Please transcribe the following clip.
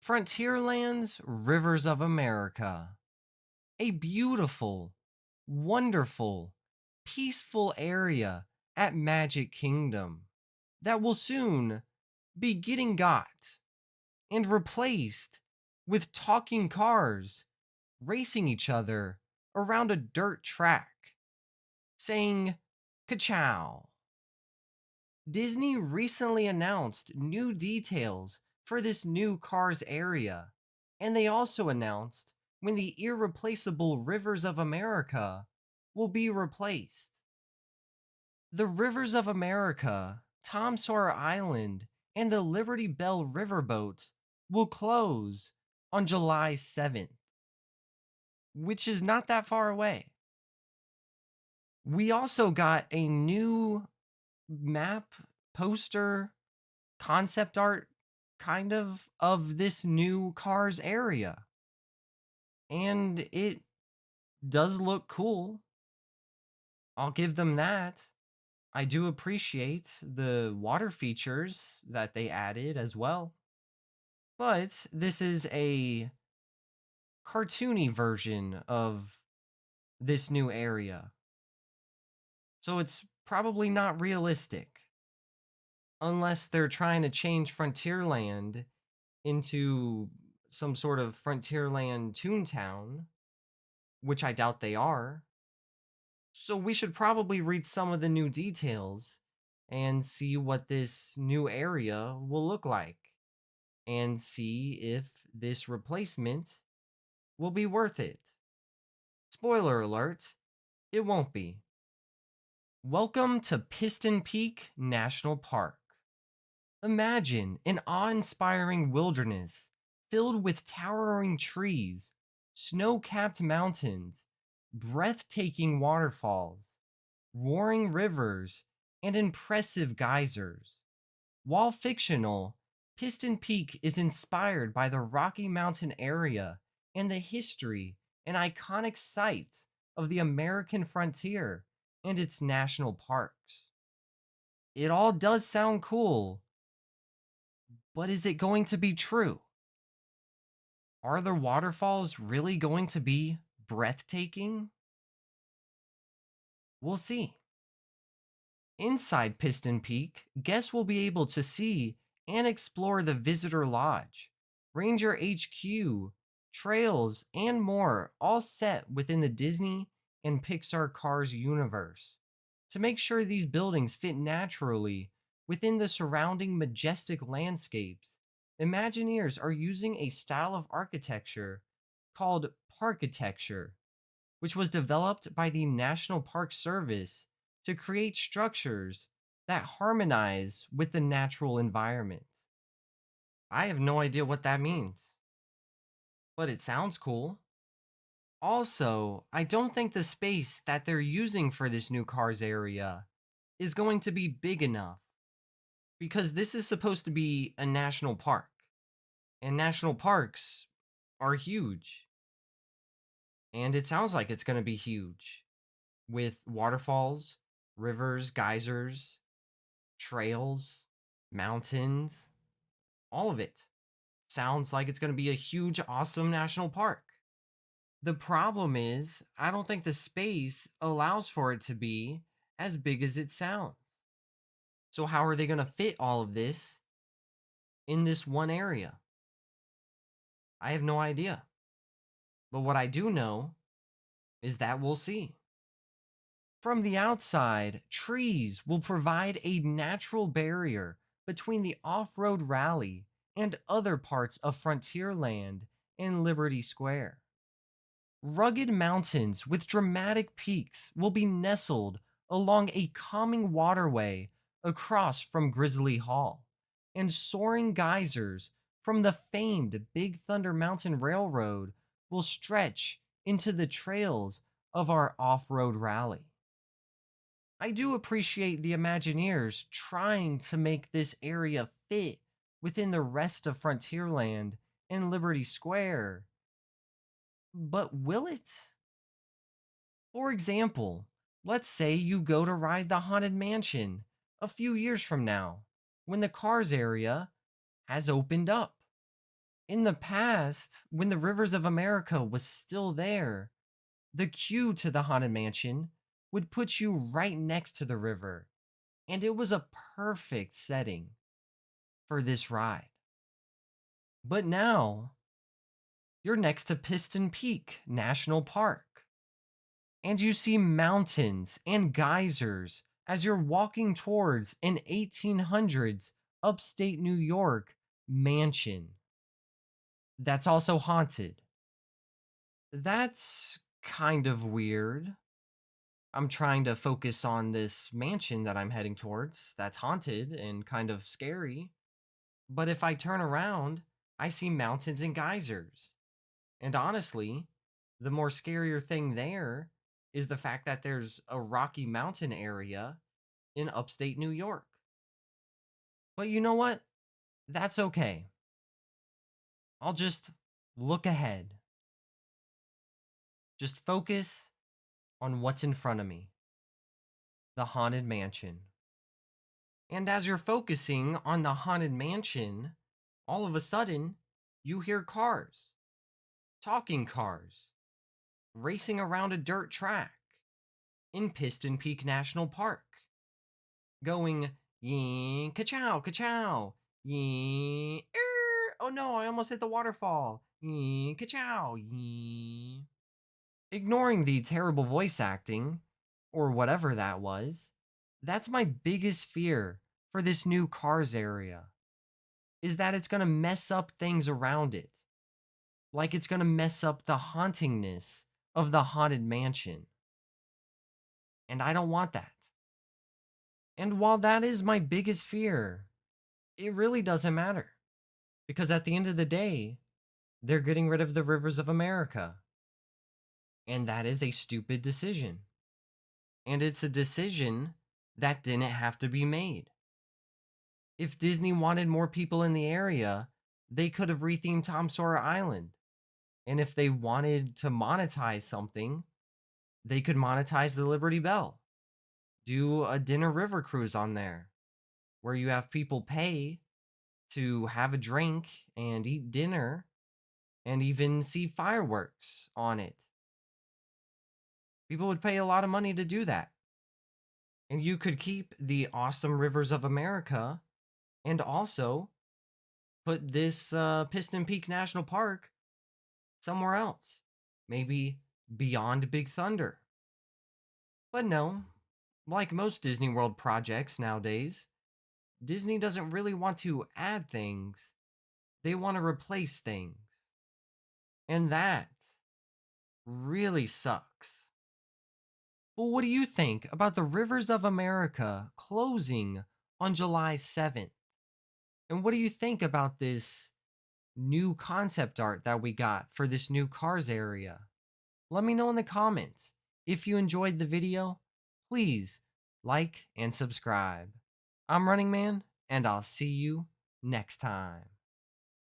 Frontierland's Rivers of America. A beautiful, wonderful, peaceful area at Magic Kingdom that will soon be getting got and replaced with talking cars racing each other around a dirt track, saying ka-chow. Disney recently announced new details for this new Cars area, and they also announced when the irreplaceable Rivers of America will be replaced. The Rivers of America, Tom Sawyer Island, and the Liberty Bell Riverboat will close on July 7th, which is not that far away. We also got a new map, poster, concept art of this new Cars area. And it does look cool. I'll give them that. I do appreciate the water features that they added as well. But this is a cartoony version of this new area. So it's probably not realistic unless they're trying to change Frontierland into some sort of Frontierland Toontown, which I doubt they are. So we should probably read some of the new details and see what this new area will look like and see if this replacement will be worth it. Spoiler alert, it won't be. Welcome to Piston Peak National Park. Imagine an awe-inspiring wilderness filled with towering trees, snow-capped mountains, breathtaking waterfalls, roaring rivers, and impressive geysers. While fictional, Piston Peak is inspired by the Rocky Mountain area and the history and iconic sites of the American frontier and its national parks. It all does sound cool, but is it going to be true? Are the waterfalls really going to be breathtaking? We'll see. Inside Piston Peak, guests will be able to see and explore the Visitor Lodge, Ranger HQ, trails, and more, all set within the Disney and Pixar Cars universe. To make sure these buildings fit naturally within the surrounding majestic landscapes, Imagineers are using a style of architecture called parkitecture, which was developed by the National Park Service to create structures that harmonize with the natural environment. I have no idea what that means, but it sounds cool. Also, I don't think the space that they're using for this new Cars area is going to be big enough because this is supposed to be a national park, and national parks are huge. And it sounds like it's going to be huge with waterfalls, rivers, geysers, trails, mountains, all of it. Sounds like it's going to be a huge, awesome national park. The problem is, I don't think the space allows for it to be as big as it sounds. So, how are they going to fit all of this in this one area? I have no idea. But what I do know is that we'll see. From the outside, trees will provide a natural barrier between the off road rally and other parts of Frontierland and Liberty Square. Rugged mountains with dramatic peaks will be nestled along a calming waterway across from Grizzly Hall, and soaring geysers from the famed Big Thunder Mountain Railroad will stretch into the trails of our off road rally. I do appreciate the Imagineers trying to make this area fit within the rest of Frontierland and Liberty Square, but will it? For example, let's say you go to ride the Haunted Mansion a few years from now when the Cars area has opened up. In the past, when the Rivers of America was still there, the queue to the Haunted Mansion would put you right next to the river, and it was a perfect setting for this ride. But now, you're next to Piston Peak National Park, and you see mountains and geysers as you're walking towards an 1800s upstate New York mansion that's also haunted. That's kind of weird. I'm trying to focus on this mansion that I'm heading towards that's haunted and kind of scary. But if I turn around, I see mountains and geysers. And honestly, the more scarier thing there is the fact that there's a Rocky Mountain area in upstate New York. But you know what? That's okay. I'll just look ahead. Just focus on what's in front of me, the Haunted Mansion. And as you're focusing on the Haunted Mansion, all of a sudden, you hear cars, talking cars, racing around a dirt track in Piston Peak National Park, going yee ka-chow, ka-chow, yee, oh no, I almost hit the waterfall, yee ka-chow, yee. Ignoring the terrible voice acting, or whatever that was, that's my biggest fear for this new Cars area, is that it's gonna mess up things around it. Like it's gonna mess up the hauntingness of the Haunted Mansion. And I don't want that. And while that is my biggest fear, it really doesn't matter. Because at the end of the day, they're getting rid of the Rivers of America. And that is a stupid decision. And it's a decision that didn't have to be made. If Disney wanted more people in the area, they could have rethemed Tom Sawyer Island. And if they wanted to monetize something, they could monetize the Liberty Bell. Do a dinner river cruise on there where you have people pay to have a drink and eat dinner and even see fireworks on it. People would pay a lot of money to do that. And you could keep the awesome Rivers of America and also put this Piston Peak National Park somewhere else. Maybe beyond Big Thunder. But no, like most Disney World projects nowadays, Disney doesn't really want to add things, they want to replace things. And that really sucks. Well, what do you think about the Rivers of America closing on July 7th? And what do you think about this new concept art that we got for this new Cars area? Let me know in the comments. If you enjoyed the video, please like and subscribe. I'm Running Man, and I'll see you next time.